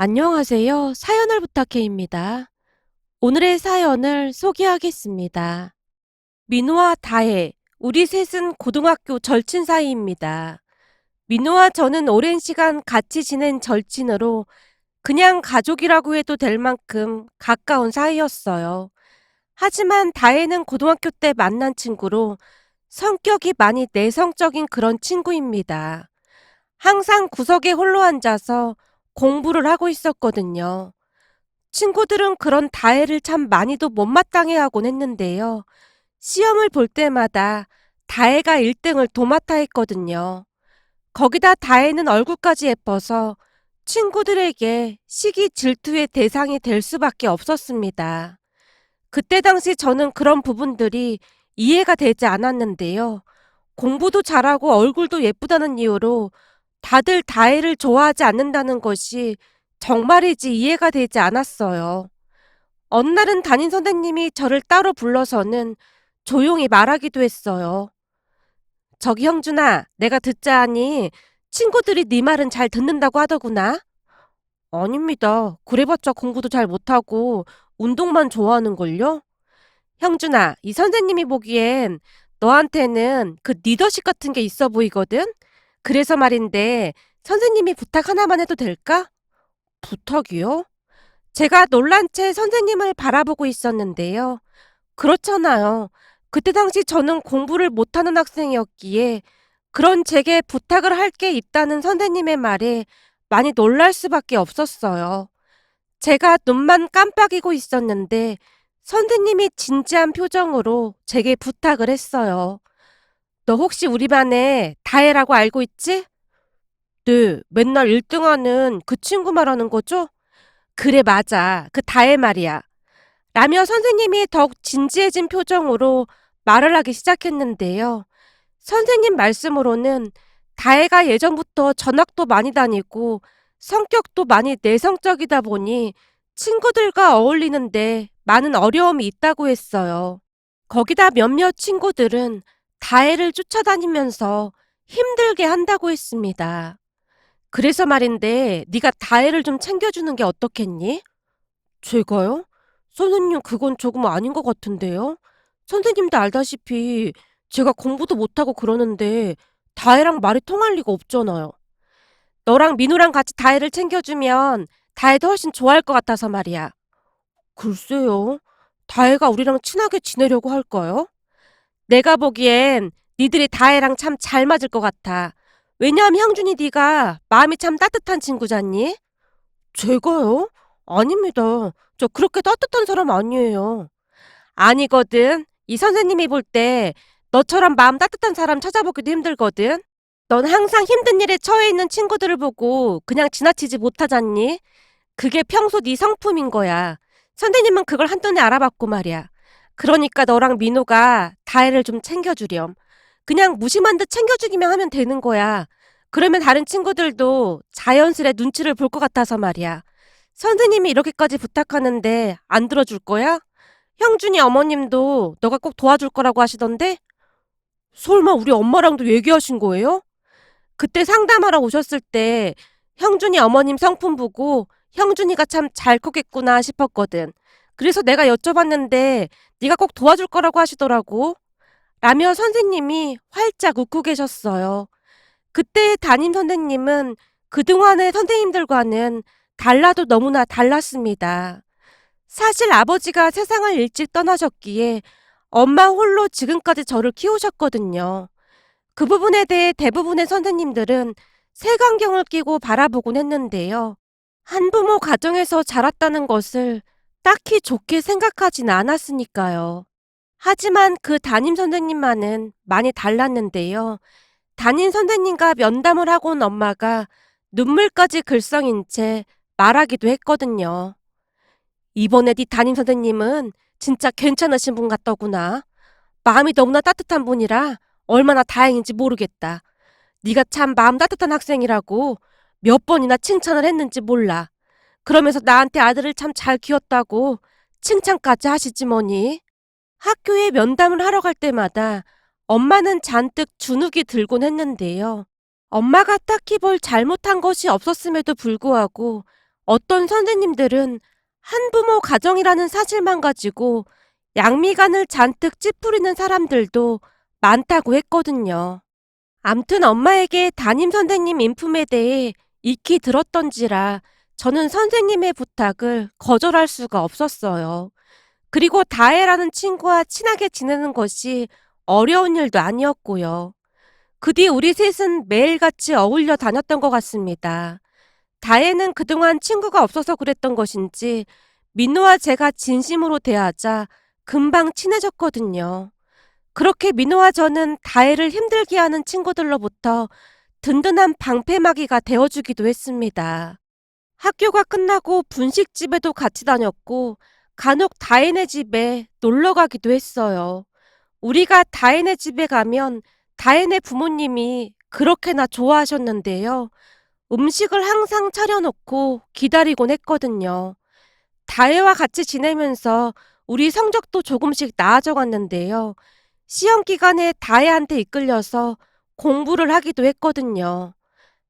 안녕하세요. 사연을 부탁해입니다. 오늘의 사연을 소개하겠습니다. 민호와 다혜, 우리 셋은 고등학교 절친 사이입니다. 민호와 저는 오랜 시간 같이 지낸 절친으로 그냥 가족이라고 해도 될 만큼 가까운 사이였어요. 하지만 다혜는 고등학교 때 만난 친구로 성격이 많이 내성적인 그런 친구입니다. 항상 구석에 홀로 앉아서 공부를 하고 있었거든요. 친구들은 그런 다혜를 참 많이도 못마땅해하곤 했는데요. 시험을 볼 때마다 다혜가 1등을 도맡아 했거든요. 거기다 다혜는 얼굴까지 예뻐서 친구들에게 시기 질투의 대상이 될 수밖에 없었습니다. 그때 당시 저는 그런 부분들이 이해가 되지 않았는데요. 공부도 잘하고 얼굴도 예쁘다는 이유로 다들 다혜를 좋아하지 않는다는 것이 정말이지 이해가 되지 않았어요. 어느 날은 담임 선생님이 저를 따로 불러서는 조용히 말하기도 했어요. 저기 형준아, 내가 듣자 하니 친구들이 네 말은 잘 듣는다고 하더구나. 아닙니다. 그래봤자 공부도 잘 못하고 운동만 좋아하는걸요? 형준아, 이 선생님이 보기엔 너한테는 그 리더십 같은 게 있어 보이거든? 그래서 말인데 선생님이 부탁 하나만 해도 될까? 부탁이요? 제가 놀란 채 선생님을 바라보고 있었는데요. 그렇잖아요. 그때 당시 저는 공부를 못하는 학생이었기에 그런 제게 부탁을 할 게 있다는 선생님의 말에 많이 놀랄 수밖에 없었어요. 제가 눈만 깜빡이고 있었는데 선생님이 진지한 표정으로 제게 부탁을 했어요. 너 혹시 우리 반에 다혜라고 알고 있지? 네, 맨날 1등하는 그 친구 말하는 거죠? 그래, 맞아. 그 다혜 말이야. 라며 선생님이 더욱 진지해진 표정으로 말을 하기 시작했는데요. 선생님 말씀으로는 다혜가 예전부터 전학도 많이 다니고 성격도 많이 내성적이다 보니 친구들과 어울리는데 많은 어려움이 있다고 했어요. 거기다 몇몇 친구들은 다혜를 쫓아다니면서 힘들게 한다고 했습니다. 그래서 말인데 네가 다혜를 좀 챙겨주는 게 어떻겠니? 제가요? 선생님, 그건 조금 아닌 것 같은데요? 선생님도 알다시피 제가 공부도 못하고 그러는데 다혜랑 말이 통할 리가 없잖아요. 너랑 민우랑 같이 다혜를 챙겨주면 다혜도 훨씬 좋아할 것 같아서 말이야. 글쎄요. 다혜가 우리랑 친하게 지내려고 할까요? 내가 보기엔 니들이 다혜랑 참 잘 맞을 것 같아. 왜냐하면 형준이 네가 마음이 참 따뜻한 친구잖니? 제가요? 아닙니다. 저 그렇게 따뜻한 사람 아니에요. 아니거든. 이 선생님이 볼 때 너처럼 마음 따뜻한 사람 찾아보기도 힘들거든. 넌 항상 힘든 일에 처해 있는 친구들을 보고 그냥 지나치지 못하잖니? 그게 평소 네 성품인 거야. 선생님은 그걸 한눈에 알아봤고 말이야. 그러니까 너랑 민호가 다혜를 좀 챙겨주렴. 그냥 무심한 듯 챙겨주기만 하면 되는 거야. 그러면 다른 친구들도 자연스레 눈치를 볼 것 같아서 말이야. 선생님이 이렇게까지 부탁하는데 안 들어줄 거야? 형준이 어머님도 너가 꼭 도와줄 거라고 하시던데? 설마 우리 엄마랑도 얘기하신 거예요? 그때 상담하러 오셨을 때 형준이 어머님 성품 보고 형준이가 참 잘 컸겠구나 싶었거든. 그래서 내가 여쭤봤는데 네가 꼭 도와줄 거라고 하시더라고. 라며 선생님이 활짝 웃고 계셨어요. 그때 담임 선생님은 그동안의 선생님들과는 달라도 너무나 달랐습니다. 사실 아버지가 세상을 일찍 떠나셨기에 엄마 홀로 지금까지 저를 키우셨거든요. 그 부분에 대해 대부분의 선생님들은 색안경을 끼고 바라보곤 했는데요. 한부모 가정에서 자랐다는 것을 딱히 좋게 생각하진 않았으니까요. 하지만 그 담임 선생님만은 많이 달랐는데요. 담임 선생님과 면담을 하고 온 엄마가 눈물까지 글썽인 채 말하기도 했거든요. 이번에 네 담임 선생님은 진짜 괜찮으신 분 같더구나. 마음이 너무나 따뜻한 분이라 얼마나 다행인지 모르겠다. 네가 참 마음 따뜻한 학생이라고 몇 번이나 칭찬을 했는지 몰라. 그러면서 나한테 아들을 참 잘 키웠다고 칭찬까지 하시지 뭐니. 학교에 면담을 하러 갈 때마다 엄마는 잔뜩 주눅이 들곤 했는데요. 엄마가 딱히 뭘 잘못한 것이 없었음에도 불구하고 어떤 선생님들은 한부모 가정이라는 사실만 가지고 양미간을 잔뜩 찌푸리는 사람들도 많다고 했거든요. 암튼 엄마에게 담임 선생님 인품에 대해 익히 들었던지라 저는 선생님의 부탁을 거절할 수가 없었어요. 그리고 다혜라는 친구와 친하게 지내는 것이 어려운 일도 아니었고요. 그 뒤 우리 셋은 매일같이 어울려 다녔던 것 같습니다. 다혜는 그동안 친구가 없어서 그랬던 것인지 민호와 제가 진심으로 대하자 금방 친해졌거든요. 그렇게 민호와 저는 다혜를 힘들게 하는 친구들로부터 든든한 방패막이가 되어주기도 했습니다. 학교가 끝나고 분식집에도 같이 다녔고 간혹 다혜네 집에 놀러 가기도 했어요. 우리가 다혜네 집에 가면 다혜네 부모님이 그렇게나 좋아하셨는데요. 음식을 항상 차려놓고 기다리곤 했거든요. 다혜와 같이 지내면서 우리 성적도 조금씩 나아져 갔는데요. 시험 기간에 다혜한테 이끌려서 공부를 하기도 했거든요.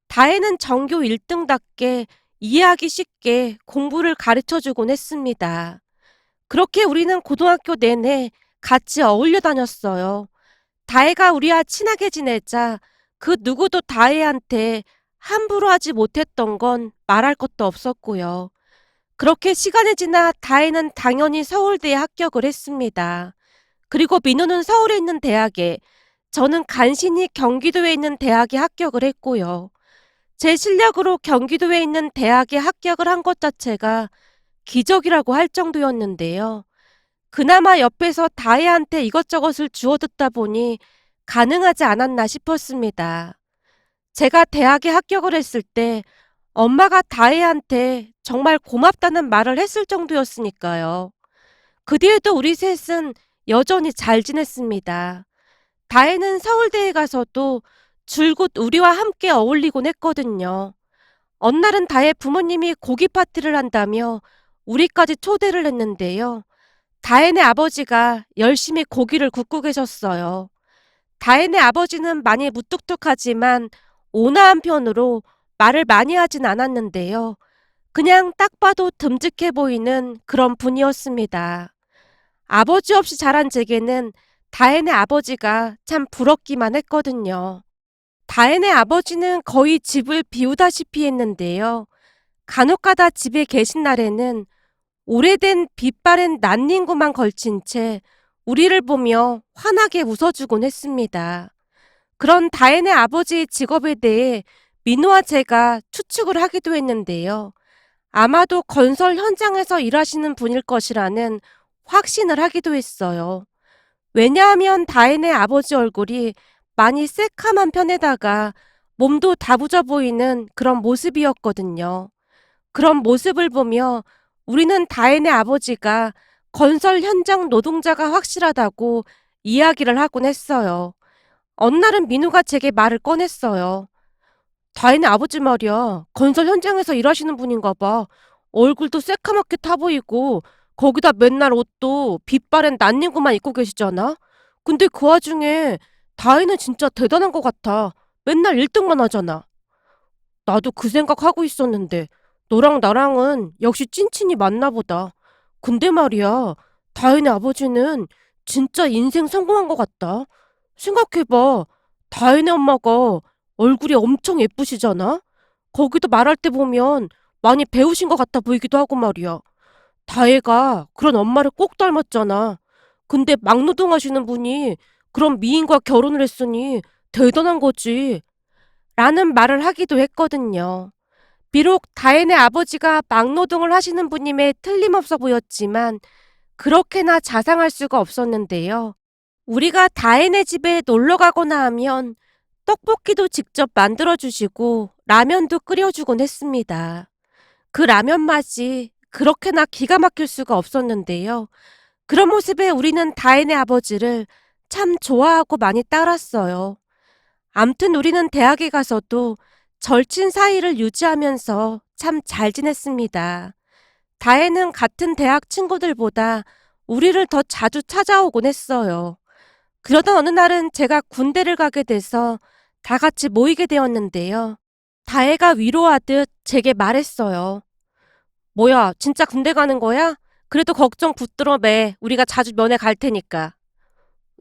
다혜는 전교 1등답게 이해하기 쉽게 공부를 가르쳐 주곤 했습니다. 그렇게 우리는 고등학교 내내 같이 어울려 다녔어요. 다혜가 우리와 친하게 지내자 그 누구도 다혜한테 함부로 하지 못했던 건 말할 것도 없었고요. 그렇게 시간이 지나 다혜는 당연히 서울대에 합격을 했습니다. 그리고 민호는 서울에 있는 대학에, 저는 간신히 경기도에 있는 대학에 합격을 했고요. 제 실력으로 경기도에 있는 대학에 합격을 한 것 자체가 기적이라고 할 정도였는데요. 그나마 옆에서 다혜한테 이것저것을 주워 듣다 보니 가능하지 않았나 싶었습니다. 제가 대학에 합격을 했을 때 엄마가 다혜한테 정말 고맙다는 말을 했을 정도였으니까요. 그 뒤에도 우리 셋은 여전히 잘 지냈습니다. 다혜는 서울대에 가서도 줄곧 우리와 함께 어울리곤 했거든요. 어느 날은 다혜 부모님이 고기 파티를 한다며 우리까지 초대를 했는데요. 다혜네 아버지가 열심히 고기를 굽고 계셨어요. 다혜네 아버지는 많이 무뚝뚝하지만 온화한 편으로 말을 많이 하진 않았는데요. 그냥 딱 봐도 듬직해 보이는 그런 분이었습니다. 아버지 없이 자란 제게는 다혜네 아버지가 참 부럽기만 했거든요. 다혜네 아버지는 거의 집을 비우다시피 했는데요. 간혹가다 집에 계신 날에는 오래된 빛바랜 난닝구만 걸친 채 우리를 보며 환하게 웃어주곤 했습니다. 그런 다혜네 아버지의 직업에 대해 민호와 제가 추측을 하기도 했는데요. 아마도 건설 현장에서 일하시는 분일 것이라는 확신을 하기도 했어요. 왜냐하면 다혜네 아버지 얼굴이 많이 새카만 편에다가 몸도 다부져 보이는 그런 모습이었거든요. 그런 모습을 보며 우리는 다혜네 아버지가 건설 현장 노동자가 확실하다고 이야기를 하곤 했어요. 어느 날은 민우가 제게 말을 꺼냈어요. 다혜네 아버지 말이야. 건설 현장에서 일하시는 분인가 봐. 얼굴도 새카맣게 타 보이고 거기다 맨날 옷도 빛바랜 난닝구만 입고 계시잖아. 근데 그 와중에 다혜는 진짜 대단한 것 같아. 맨날 1등만 하잖아. 나도 그 생각하고 있었는데 너랑 나랑은 역시 찐친이 맞나 보다. 근데 말이야, 다혜네 아버지는 진짜 인생 성공한 것 같다. 생각해봐. 다혜네 엄마가 얼굴이 엄청 예쁘시잖아? 거기도 말할 때 보면 많이 배우신 것 같아 보이기도 하고 말이야. 다혜가 그런 엄마를 꼭 닮았잖아. 근데 막노동하시는 분이 그런 미인과 결혼을 했으니 대단한 거지. 라는 말을 하기도 했거든요. 비록 다혜네 아버지가 막노동을 하시는 분임에 틀림없어 보였지만 그렇게나 자상할 수가 없었는데요. 우리가 다혜네 집에 놀러 가거나 하면 떡볶이도 직접 만들어 주시고 라면도 끓여주곤 했습니다. 그 라면 맛이 그렇게나 기가 막힐 수가 없었는데요. 그런 모습에 우리는 다혜네 아버지를 참 좋아하고 많이 따랐어요. 암튼 우리는 대학에 가서도 절친 사이를 유지하면서 참 잘 지냈습니다. 다혜는 같은 대학 친구들보다 우리를 더 자주 찾아오곤 했어요. 그러던 어느 날은 제가 군대를 가게 돼서 다 같이 모이게 되었는데요. 다혜가 위로하듯 제게 말했어요. 뭐야, 진짜 군대 가는 거야? 그래도 걱정 붙들어 매. 우리가 자주 면회 갈 테니까.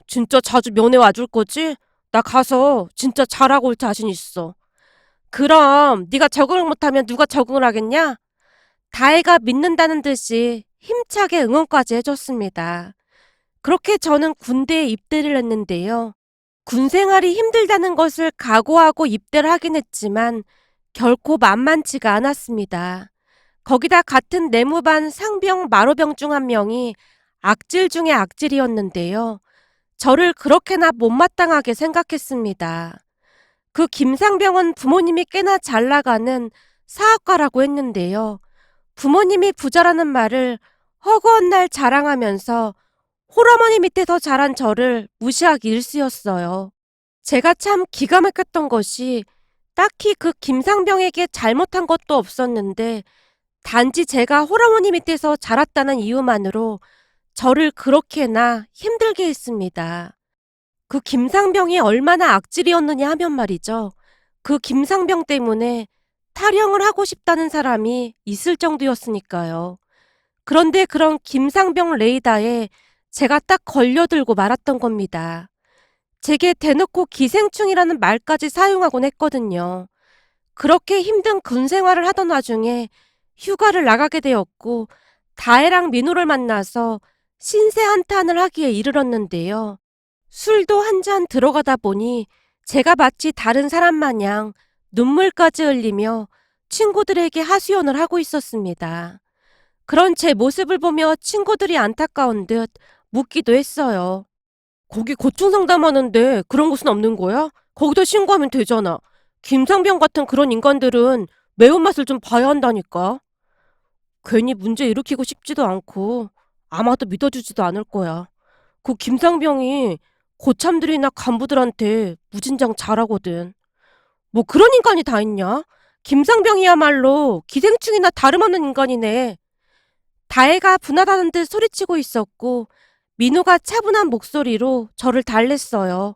진짜 자주 면회 와줄 거지? 나 가서 진짜 잘하고 올 자신 있어. 그럼 네가 적응을 못하면 누가 적응을 하겠냐? 다혜가 믿는다는 듯이 힘차게 응원까지 해줬습니다. 그렇게 저는 군대에 입대를 했는데요. 군 생활이 힘들다는 것을 각오하고 입대를 하긴 했지만 결코 만만치가 않았습니다. 거기다 같은 내무반 상병 마로병 중 한 명이 악질 중에 악질이었는데요. 저를 그렇게나 못마땅하게 생각했습니다. 그 김상병은 부모님이 꽤나 잘 나가는 사학과라고 했는데요. 부모님이 부자라는 말을 허구한 날 자랑하면서 홀어머니 밑에서 자란 저를 무시하기 일쑤였어요. 제가 참 기가 막혔던 것이 딱히 그 김상병에게 잘못한 것도 없었는데 단지 제가 홀어머니 밑에서 자랐다는 이유만으로 저를 그렇게나 힘들게 했습니다. 그 김상병이 얼마나 악질이었느냐 하면 말이죠. 그 김상병 때문에 탈영을 하고 싶다는 사람이 있을 정도였으니까요. 그런데 그런 김상병 레이더에 제가 딱 걸려들고 말았던 겁니다. 제게 대놓고 기생충이라는 말까지 사용하곤 했거든요. 그렇게 힘든 군 생활을 하던 와중에 휴가를 나가게 되었고 다혜랑 민호를 만나서 신세 한탄을 하기에 이르렀는데요. 술도 한 잔 들어가다 보니 제가 마치 다른 사람 마냥 눈물까지 흘리며 친구들에게 하소연을 하고 있었습니다. 그런 제 모습을 보며 친구들이 안타까운 듯 묻기도 했어요. 거기 고충 상담하는데 그런 곳은 없는 거야? 거기다 신고하면 되잖아. 김상병 같은 그런 인간들은 매운맛을 좀 봐야 한다니까. 괜히 문제 일으키고 싶지도 않고 아마도 믿어주지도 않을 거야. 그 김상병이 고참들이나 간부들한테 무진장 잘하거든. 뭐 그런 인간이 다 있냐? 김상병이야말로 기생충이나 다름없는 인간이네. 다혜가 분하다는 듯 소리치고 있었고 민호가 차분한 목소리로 저를 달랬어요.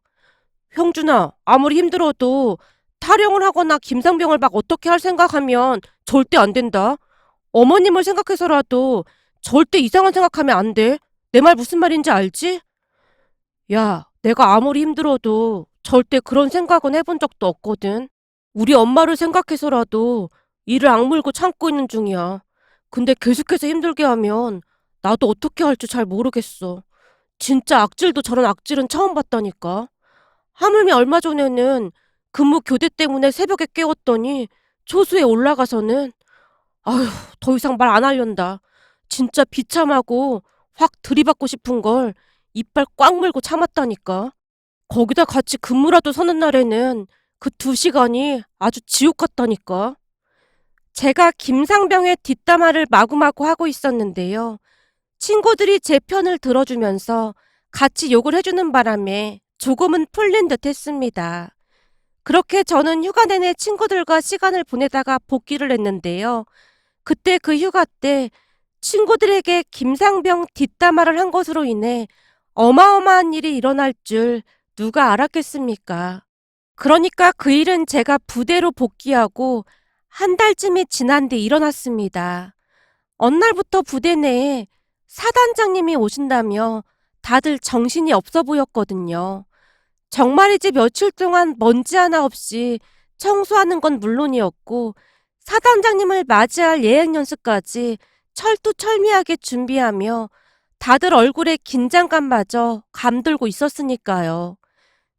형준아, 아무리 힘들어도 탈영을 하거나 김상병을 막 어떻게 할 생각하면 절대 안 된다. 어머님을 생각해서라도 절대 이상한 생각하면 안 돼. 내 말 무슨 말인지 알지? 야, 내가 아무리 힘들어도 절대 그런 생각은 해본 적도 없거든. 우리 엄마를 생각해서라도 이를 악물고 참고 있는 중이야. 근데 계속해서 힘들게 하면 나도 어떻게 할지 잘 모르겠어. 진짜 악질도 저런 악질은 처음 봤다니까. 하물며 얼마 전에는 근무 교대 때문에 새벽에 깨웠더니 초수에 올라가서는 아휴, 더 이상 말 안 하련다. 진짜 비참하고 확 들이받고 싶은 걸 이빨 꽉 물고 참았다니까. 거기다 같이 근무라도 서는 날에는 그 2시간이 아주 지옥 같다니까. 제가 김상병의 뒷담화를 마구마구 하고 있었는데요. 친구들이 제 편을 들어주면서 같이 욕을 해주는 바람에 조금은 풀린 듯 했습니다. 그렇게 저는 휴가 내내 친구들과 시간을 보내다가 복귀를 했는데요. 그때 그 휴가 때 친구들에게 김상병 뒷담화를 한 것으로 인해 어마어마한 일이 일어날 줄 누가 알았겠습니까? 그러니까 그 일은 제가 부대로 복귀하고 한 달쯤이 지난 뒤 일어났습니다. 어느 날부터 부대 내에 사단장님이 오신다며 다들 정신이 없어 보였거든요. 정말이지 며칠 동안 먼지 하나 없이 청소하는 건 물론이었고 사단장님을 맞이할 예행 연습까지 철두철미하게 준비하며 다들 얼굴에 긴장감마저 감돌고 있었으니까요.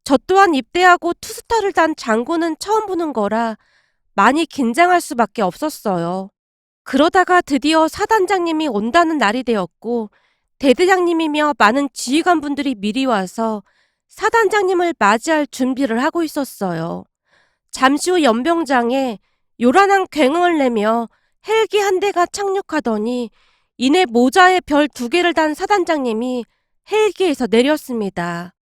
저 또한 입대하고 투스타를 단 장군은 처음 보는 거라 많이 긴장할 수밖에 없었어요. 그러다가 드디어 사단장님이 온다는 날이 되었고 대대장님이며 많은 지휘관분들이 미리 와서 사단장님을 맞이할 준비를 하고 있었어요. 잠시 후 연병장에 요란한 굉음을 내며 헬기 한 대가 착륙하더니 이내 모자에 별 2개를 단 사단장님이 헬기에서 내렸습니다.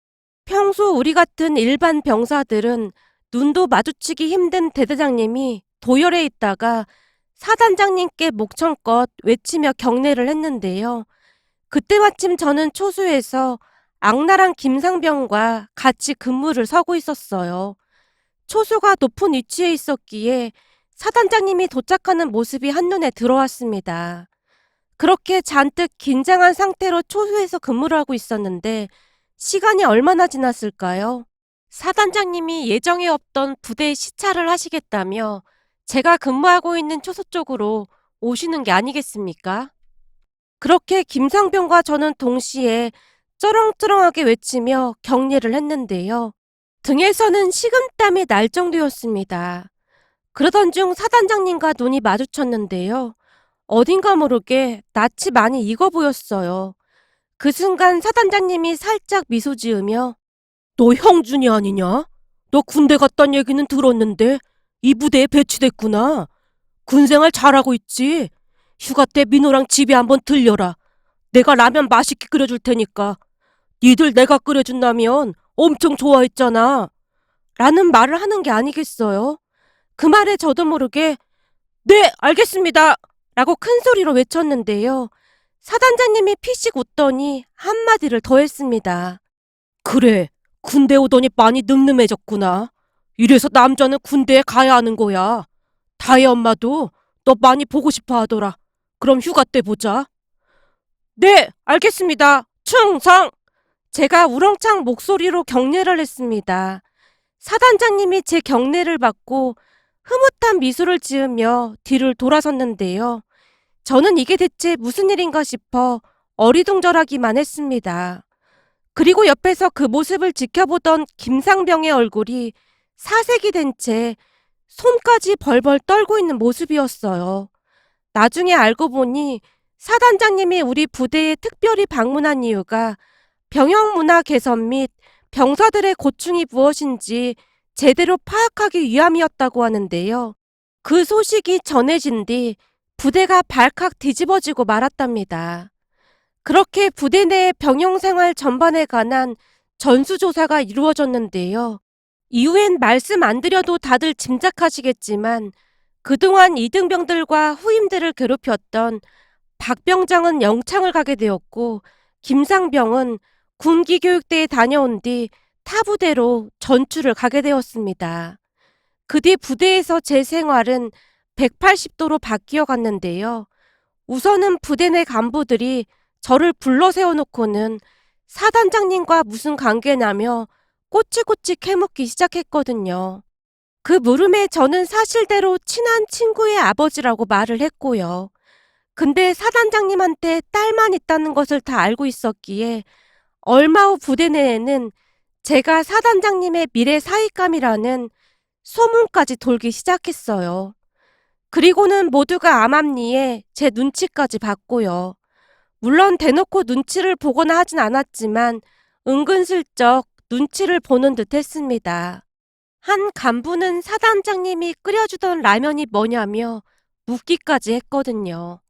평소 우리 같은 일반 병사들은 눈도 마주치기 힘든 대대장님이 도열에 있다가 사단장님께 목청껏 외치며 경례를 했는데요. 그때 마침 저는 초소에서 악랄한 김상병과 같이 근무를 서고 있었어요. 초소가 높은 위치에 있었기에 사단장님이 도착하는 모습이 한눈에 들어왔습니다. 그렇게 잔뜩 긴장한 상태로 초소에서 근무를 하고 있었는데 시간이 얼마나 지났을까요? 사단장님이 예정에 없던 부대 시찰을 하시겠다며 제가 근무하고 있는 초소 쪽으로 오시는 게 아니겠습니까? 그렇게 김상병과 저는 동시에 쩌렁쩌렁하게 외치며 격려를 했는데요. 등에서는 식은땀이 날 정도였습니다. 그러던 중 사단장님과 눈이 마주쳤는데요. 어딘가 모르게 낯이 많이 익어 보였어요. 그 순간 사단장님이 살짝 미소 지으며 너 형준이 아니냐? 너 군대 갔단 얘기는 들었는데 이 부대에 배치됐구나. 군생활 잘하고 있지? 휴가 때 민호랑 집에 한번 들려라. 내가 라면 맛있게 끓여줄 테니까. 니들 내가 끓여준 라면 엄청 좋아했잖아. 라는 말을 하는 게 아니겠어요? 그 말에 저도 모르게 네, 알겠습니다. 라고 큰 소리로 외쳤는데요. 사단장님이 피식 웃더니 한마디를 더 했습니다. 그래, 군대 오더니 많이 늠름해졌구나. 이래서 남자는 군대에 가야 하는 거야. 다혜 엄마도 너 많이 보고 싶어 하더라. 그럼 휴가 때 보자. 네, 알겠습니다. 충성! 제가 우렁찬 목소리로 격려를 했습니다. 사단장님이 제 격려를 받고 흐뭇한 미소를 지으며 뒤를 돌아섰는데요. 저는 이게 대체 무슨 일인가 싶어 어리둥절하기만 했습니다. 그리고 옆에서 그 모습을 지켜보던 김상병의 얼굴이 사색이 된 채 손까지 벌벌 떨고 있는 모습이었어요. 나중에 알고 보니 사단장님이 우리 부대에 특별히 방문한 이유가 병영 문화 개선 및 병사들의 고충이 무엇인지 제대로 파악하기 위함이었다고 하는데요. 그 소식이 전해진 뒤 부대가 발칵 뒤집어지고 말았답니다. 그렇게 부대 내 병영 생활 전반에 관한 전수조사가 이루어졌는데요. 이후엔 말씀 안 드려도 다들 짐작하시겠지만 그동안 이등병들과 후임들을 괴롭혔던 박 병장은 영창을 가게 되었고 김상병은 군기교육대에 다녀온 뒤 타 부대로 전출을 가게 되었습니다. 그 뒤 부대에서 제 생활은 180도로 바뀌어 갔는데요. 우선은 부대 내 간부들이 저를 불러 세워놓고는 사단장님과 무슨 관계냐며 꼬치꼬치 캐묻기 시작했거든요. 그 물음에 저는 사실대로 친한 친구의 아버지라고 말을 했고요. 근데 사단장님한테 딸만 있다는 것을 다 알고 있었기에 얼마 후 부대 내에는 제가 사단장님의 미래 사익감이라는 소문까지 돌기 시작했어요. 그리고는 모두가 암암리에 제 눈치까지 봤고요. 물론 대놓고 눈치를 보거나 하진 않았지만 은근슬쩍 눈치를 보는 듯 했습니다. 한 간부는 사단장님이 끓여주던 라면이 뭐냐며 묻기까지 했거든요.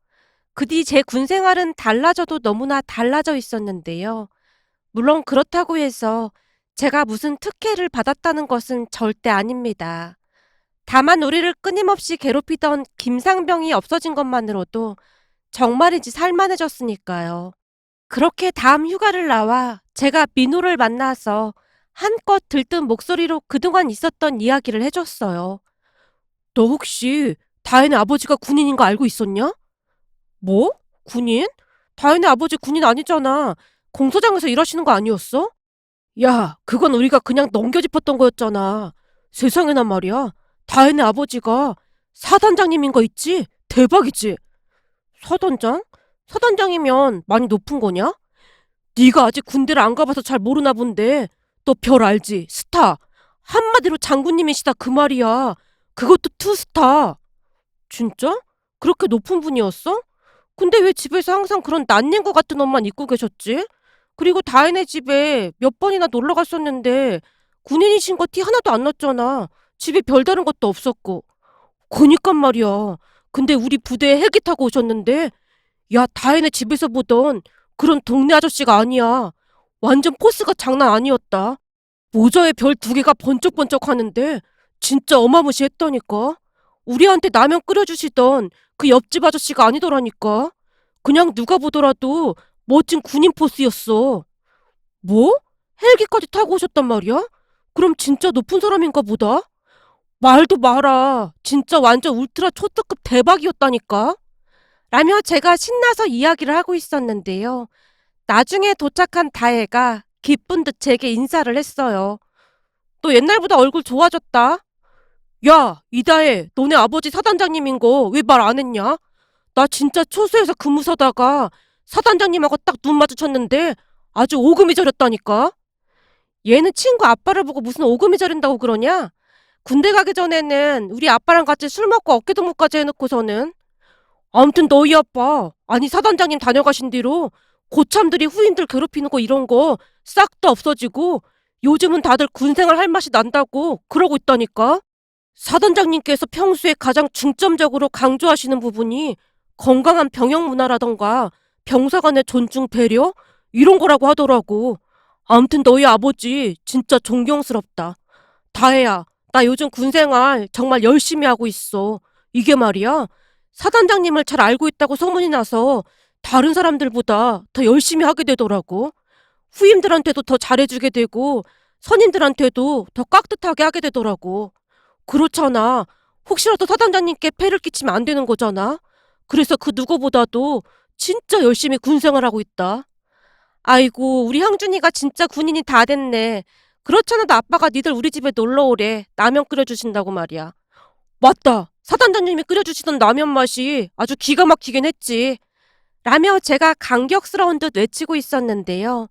그 뒤 제 군생활은 달라져도 너무나 달라져 있었는데요. 물론 그렇다고 해서 제가 무슨 특혜를 받았다는 것은 절대 아닙니다. 다만 우리를 끊임없이 괴롭히던 김상병이 없어진 것만으로도 정말이지 살만해졌으니까요. 그렇게 다음 휴가를 나와 제가 민호를 만나서 한껏 들뜬 목소리로 그동안 있었던 이야기를 해줬어요. 너 혹시 다혜네 아버지가 군인인 거 알고 있었냐? 뭐? 군인? 다혜네 아버지 군인 아니잖아. 공소장에서 일하시는 거 아니었어? 야, 그건 우리가 그냥 넘겨짚었던 거였잖아. 세상에나 말이야. 다혜네 아버지가 사단장님인 거 있지? 대박이지? 사단장? 사단장이면 많이 높은 거냐? 네가 아직 군대를 안 가봐서 잘 모르나 본데 너 별 알지? 스타. 한마디로 장군님이시다 그 말이야. 그것도 투스타. 진짜? 그렇게 높은 분이었어? 근데 왜 집에서 항상 그런 난닝구 같은 옷만 입고 계셨지? 그리고 다혜네 집에 몇 번이나 놀러 갔었는데 군인이신 거 티 하나도 안 났잖아. 집에 별다른 것도 없었고. 그니깐 말이야. 근데 우리 부대에 헬기 타고 오셨는데 야, 다혜네 집에서 보던 그런 동네 아저씨가 아니야. 완전 포스가 장난 아니었다. 모자에 별 2개가 번쩍번쩍 하는데 진짜 어마무시했다니까. 우리한테 라면 끓여주시던 그 옆집 아저씨가 아니더라니까. 그냥 누가 보더라도 멋진 군인 포스였어. 뭐? 헬기까지 타고 오셨단 말이야? 그럼 진짜 높은 사람인가 보다? 말도 마라. 진짜 완전 울트라 초특급 대박이었다니까. 라며 제가 신나서 이야기를 하고 있었는데요. 나중에 도착한 다혜가 기쁜 듯 제게 인사를 했어요. 너 옛날보다 얼굴 좋아졌다. 야, 이다혜, 너네 아버지 사단장님인 거 왜 말 안 했냐? 나 진짜 초소에서 근무 서다가 사단장님하고 딱 눈 마주쳤는데 아주 오금이 저렸다니까? 얘는 친구 아빠를 보고 무슨 오금이 저린다고 그러냐? 군대 가기 전에는 우리 아빠랑 같이 술 먹고 어깨동무까지 해놓고서는. 아무튼 너희 아빠, 아니 사단장님 다녀가신 뒤로 고참들이 후임들 괴롭히는 거 이런 거 싹 다 없어지고 요즘은 다들 군생활 할 맛이 난다고 그러고 있다니까? 사단장님께서 평소에 가장 중점적으로 강조하시는 부분이 건강한 병영 문화라던가 병사 간의 존중 배려? 이런 거라고 하더라고. 아무튼 너희 아버지 진짜 존경스럽다. 다혜야, 나 요즘 군생활 정말 열심히 하고 있어. 이게 말이야. 사단장님을 잘 알고 있다고 소문이 나서 다른 사람들보다 더 열심히 하게 되더라고. 후임들한테도 더 잘해주게 되고 선임들한테도 더 깍듯하게 하게 되더라고. 그렇잖아. 혹시라도 사단장님께 폐를 끼치면 안 되는 거잖아. 그래서 그 누구보다도 진짜 열심히 군생활하고 있다. 아이고, 우리 형준이가 진짜 군인이 다 됐네. 그렇잖아도 아빠가 니들 우리 집에 놀러 오래. 라면 끓여주신다고 말이야. 맞다. 사단장님이 끓여주시던 라면 맛이 아주 기가 막히긴 했지. 라며 제가 감격스러운 듯 외치고 있었는데요.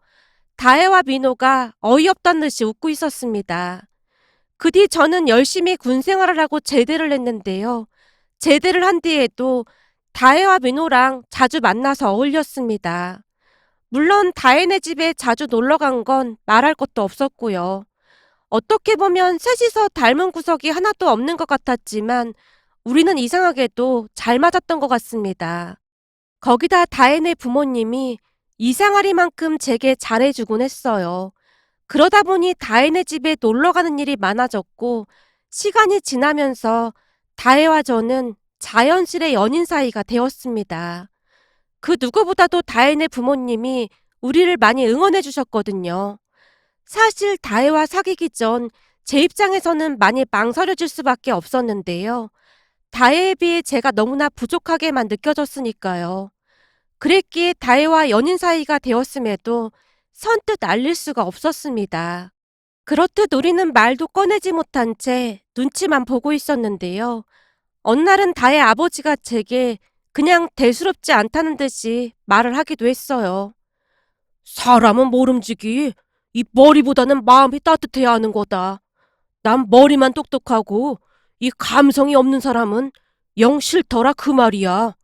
다혜와 민호가 어이없다는 듯이 웃고 있었습니다. 그 뒤 저는 열심히 군 생활을 하고 제대를 했는데요. 제대를 한 뒤에도 다혜와 민호랑 자주 만나서 어울렸습니다. 물론 다혜네 집에 자주 놀러 간 건 말할 것도 없었고요. 어떻게 보면 셋이서 닮은 구석이 하나도 없는 것 같았지만 우리는 이상하게도 잘 맞았던 것 같습니다. 거기다 다혜네 부모님이 이상하리만큼 제게 잘해주곤 했어요. 그러다 보니 다혜네 집에 놀러 가는 일이 많아졌고 시간이 지나면서 다혜와 저는 자연스레 연인 사이가 되었습니다. 그 누구보다도 다혜네 부모님이 우리를 많이 응원해 주셨거든요. 사실 다혜와 사귀기 전 제 입장에서는 많이 망설여질 수밖에 없었는데요. 다혜에 비해 제가 너무나 부족하게만 느껴졌으니까요. 그랬기에 다혜와 연인 사이가 되었음에도 선뜻 알릴 수가 없었습니다. 그렇듯 우리는 말도 꺼내지 못한 채 눈치만 보고 있었는데요. 어느 날은 다혜 아버지가 제게 그냥 대수롭지 않다는 듯이 말을 하기도 했어요. 사람은 모름지기 이 머리보다는 마음이 따뜻해야 하는 거다. 난 머리만 똑똑하고 이 감성이 없는 사람은 영 싫더라 그 말이야.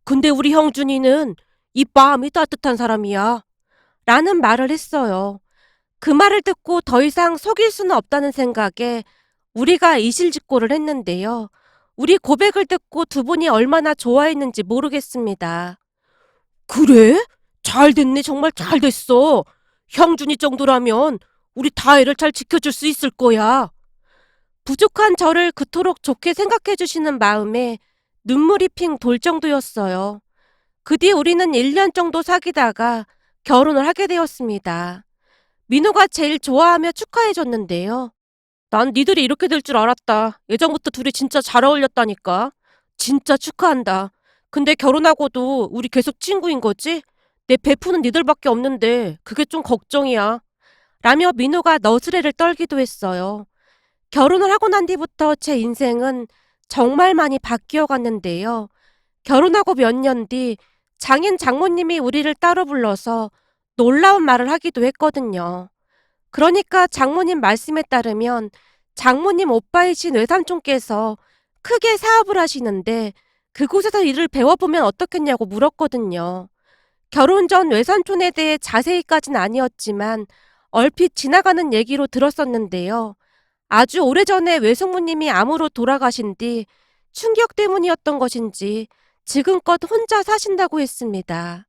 근데 우리 형준이는 이 마음이 따뜻한 사람이야. 라는 말을 했어요. 그 말을 듣고 더 이상 속일 수는 없다는 생각에 우리가 이실직고를 했는데요. 우리 고백을 듣고 두 분이 얼마나 좋아했는지 모르겠습니다. 그래? 잘 됐네. 정말 잘 됐어. 형준이 정도라면 우리 다혜를 잘 지켜줄 수 있을 거야. 부족한 저를 그토록 좋게 생각해 주시는 마음에 눈물이 핑 돌 정도였어요. 그 뒤 우리는 1년 정도 사귀다가 결혼을 하게 되었습니다. 민호가 제일 좋아하며 축하해 줬는데요. 난 니들이 이렇게 될 줄 알았다. 예전부터 둘이 진짜 잘 어울렸다니까. 진짜 축하한다. 근데 결혼하고도 우리 계속 친구인 거지? 내 베프는 니들밖에 없는데 그게 좀 걱정이야. 라며 민호가 너스레를 떨기도 했어요. 결혼을 하고 난 뒤부터 제 인생은 정말 많이 바뀌어 갔는데요. 결혼하고 몇 년 뒤 장인 장모님이 우리를 따로 불러서 놀라운 말을 하기도 했거든요. 그러니까 장모님 말씀에 따르면 장모님 오빠이신 외삼촌께서 크게 사업을 하시는데 그곳에서 일을 배워보면 어떻겠냐고 물었거든요. 결혼 전 외삼촌에 대해 자세히까진 아니었지만 얼핏 지나가는 얘기로 들었었는데요. 아주 오래전에 외숙모님이 암으로 돌아가신 뒤 충격 때문이었던 것인지 지금껏 혼자 사신다고 했습니다.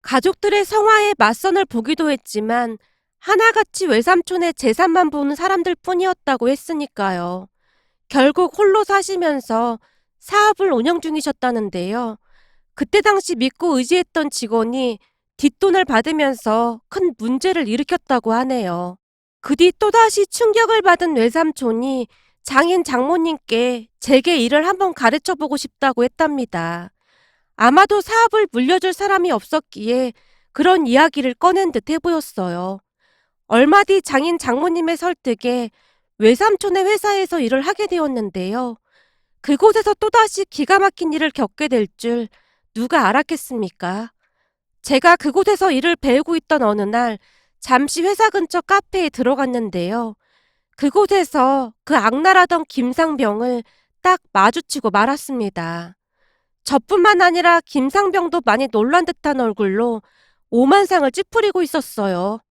가족들의 성화에 맞선을 보기도 했지만 하나같이 외삼촌의 재산만 보는 사람들 뿐이었다고 했으니까요. 결국 홀로 사시면서 사업을 운영 중이셨다는데요. 그때 당시 믿고 의지했던 직원이 뒷돈을 받으면서 큰 문제를 일으켰다고 하네요. 그 뒤 또다시 충격을 받은 외삼촌이 장인 장모님께 제게 일을 한번 가르쳐 보고 싶다고 했답니다. 아마도 사업을 물려줄 사람이 없었기에 그런 이야기를 꺼낸 듯해 보였어요. 얼마 뒤 장인 장모님의 설득에 외삼촌의 회사에서 일을 하게 되었는데요. 그곳에서 또다시 기가 막힌 일을 겪게 될 줄 누가 알았겠습니까? 제가 그곳에서 일을 배우고 있던 어느 날 잠시 회사 근처 카페에 들어갔는데요. 그곳에서 그 악랄하던 김상병을 딱 마주치고 말았습니다. 저뿐만 아니라 김상병도 많이 놀란 듯한 얼굴로 오만상을 찌푸리고 있었어요.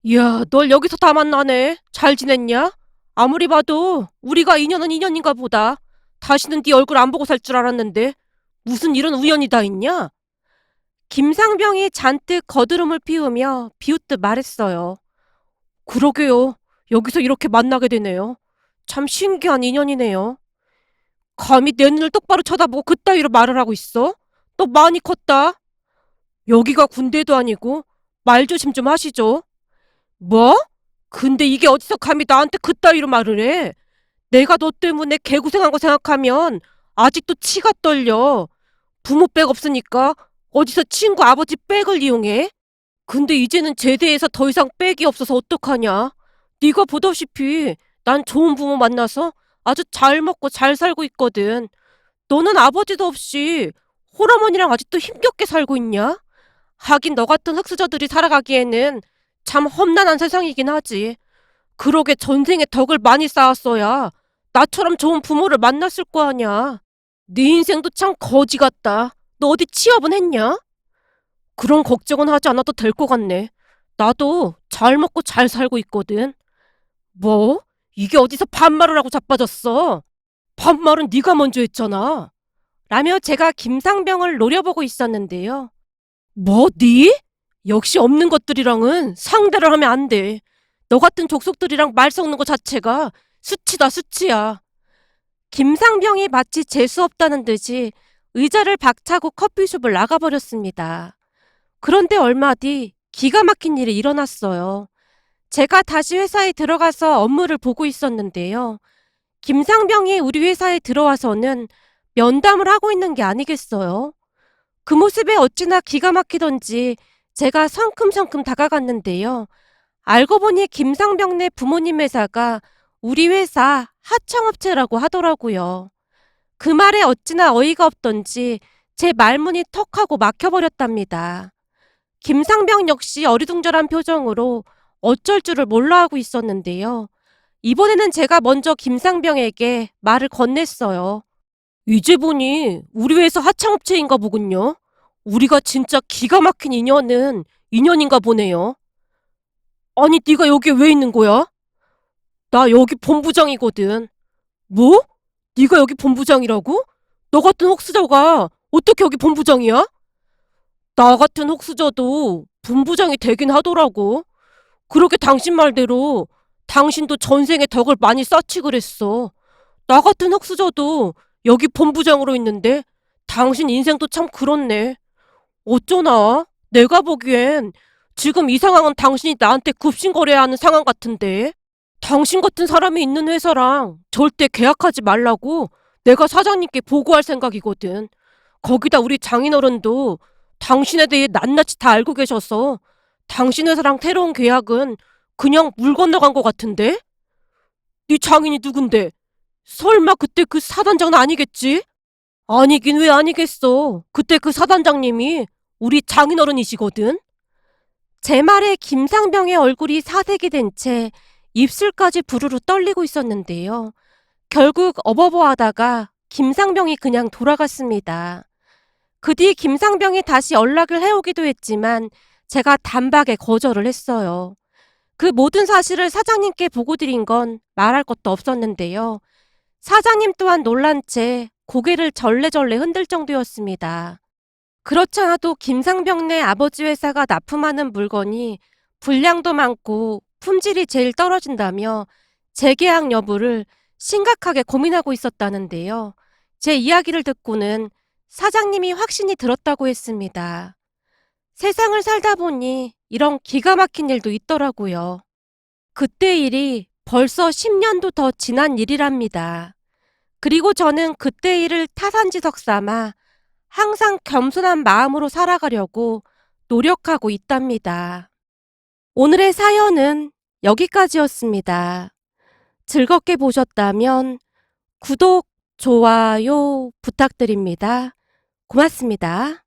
이야, 널 여기서 다 만나네. 잘 지냈냐? 아무리 봐도 우리가 인연은 인연인가 보다. 다시는 네 얼굴 안 보고 살 줄 알았는데 무슨 이런 우연이 다 있냐? 김상병이 잔뜩 거드름을 피우며 비웃듯 말했어요. 그러게요. 여기서 이렇게 만나게 되네요. 참 신기한 인연이네요. 감히 내 눈을 똑바로 쳐다보고 그따위로 말을 하고 있어? 너 많이 컸다. 여기가 군대도 아니고 말 조심 좀 하시죠. 뭐? 근데 이게 어디서 감히 나한테 그따위로 말을 해? 내가 너 때문에 개고생한 거 생각하면 아직도 치가 떨려. 부모 백 없으니까 어디서 친구 아버지 백을 이용해? 근데 이제는 제대해서 더 이상 백이 없어서 어떡하냐? 네가 보다시피 난 좋은 부모 만나서 아주 잘 먹고 잘 살고 있거든. 너는 아버지도 없이 홀어머니랑 아직도 힘겹게 살고 있냐? 하긴 너 같은 흙수저들이 살아가기에는 참 험난한 세상이긴 하지. 그러게 전생에 덕을 많이 쌓았어야 나처럼 좋은 부모를 만났을 거 아냐. 네 인생도 참 거지 같다. 너 어디 취업은 했냐? 그런 걱정은 하지 않아도 될 것 같네. 나도 잘 먹고 잘 살고 있거든. 뭐? 이게 어디서 반말을 하고 자빠졌어? 반말은 네가 먼저 했잖아. 라며 제가 김상병을 노려보고 있었는데요. 뭐, 네? 역시 없는 것들이랑은 상대를 하면 안 돼. 너 같은 족속들이랑 말 섞는 것 자체가 수치다, 수치야. 김상병이 마치 재수 없다는 듯이 의자를 박차고 커피숍을 나가버렸습니다. 그런데 얼마 뒤 기가 막힌 일이 일어났어요. 제가 다시 회사에 들어가서 업무를 보고 있었는데요. 김상병이 우리 회사에 들어와서는 면담을 하고 있는 게 아니겠어요? 그 모습에 어찌나 기가 막히던지 제가 성큼성큼 다가갔는데요. 알고 보니 김상병네 부모님 회사가 우리 회사 하청업체라고 하더라고요. 그 말에 어찌나 어이가 없던지 제 말문이 턱하고 막혀버렸답니다. 김상병 역시 어리둥절한 표정으로 어쩔 줄을 몰라 하고 있었는데요. 이번에는 제가 먼저 김상병에게 말을 건넸어요. 이제 보니 우리 회사 하청업체인가 보군요. 우리가 진짜 기가 막힌 인연은 인연인가 보네요. 아니 네가 여기 왜 있는 거야? 나 여기 본부장이거든. 뭐? 네가 여기 본부장이라고? 너 같은 혹수저가 어떻게 여기 본부장이야? 나 같은 혹수저도 본부장이 되긴 하더라고. 그렇게 당신 말대로 당신도 전생에 덕을 많이 쌓지 그랬어. 나 같은 흙수저도 여기 본부장으로 있는데 당신 인생도 참 그렇네. 어쩌나? 내가 보기엔 지금 이 상황은 당신이 나한테 굽신거려야 하는 상황 같은데. 당신 같은 사람이 있는 회사랑 절대 계약하지 말라고 내가 사장님께 보고할 생각이거든. 거기다 우리 장인어른도 당신에 대해 낱낱이 다 알고 계셔서 당신 회사랑 새로운 계약은 그냥 물 건너간 것 같은데? 네 장인이 누군데? 설마 그때 그 사단장은 아니겠지? 아니긴 왜 아니겠어. 그때 그 사단장님이 우리 장인어른이시거든. 제 말에 김상병의 얼굴이 사색이 된 채 입술까지 부르르 떨리고 있었는데요. 결국 어버버하다가 김상병이 그냥 돌아갔습니다. 그 뒤 김상병이 다시 연락을 해오기도 했지만 제가 단박에 거절을 했어요. 그 모든 사실을 사장님께 보고 드린 건 말할 것도 없었는데요. 사장님 또한 놀란 채 고개를 절레절레 흔들 정도였습니다. 그렇잖아도 김상병네 아버지 회사가 납품하는 물건이 분량도 많고 품질이 제일 떨어진다며 재계약 여부를 심각하게 고민하고 있었다는데요. 제 이야기를 듣고는 사장님이 확신이 들었다고 했습니다. 세상을 살다 보니 이런 기가 막힌 일도 있더라고요. 그때 일이 벌써 10년도 더 지난 일이랍니다. 그리고 저는 그때 일을 타산지석 삼아 항상 겸손한 마음으로 살아가려고 노력하고 있답니다. 오늘의 사연은 여기까지였습니다. 즐겁게 보셨다면 구독, 좋아요 부탁드립니다. 고맙습니다.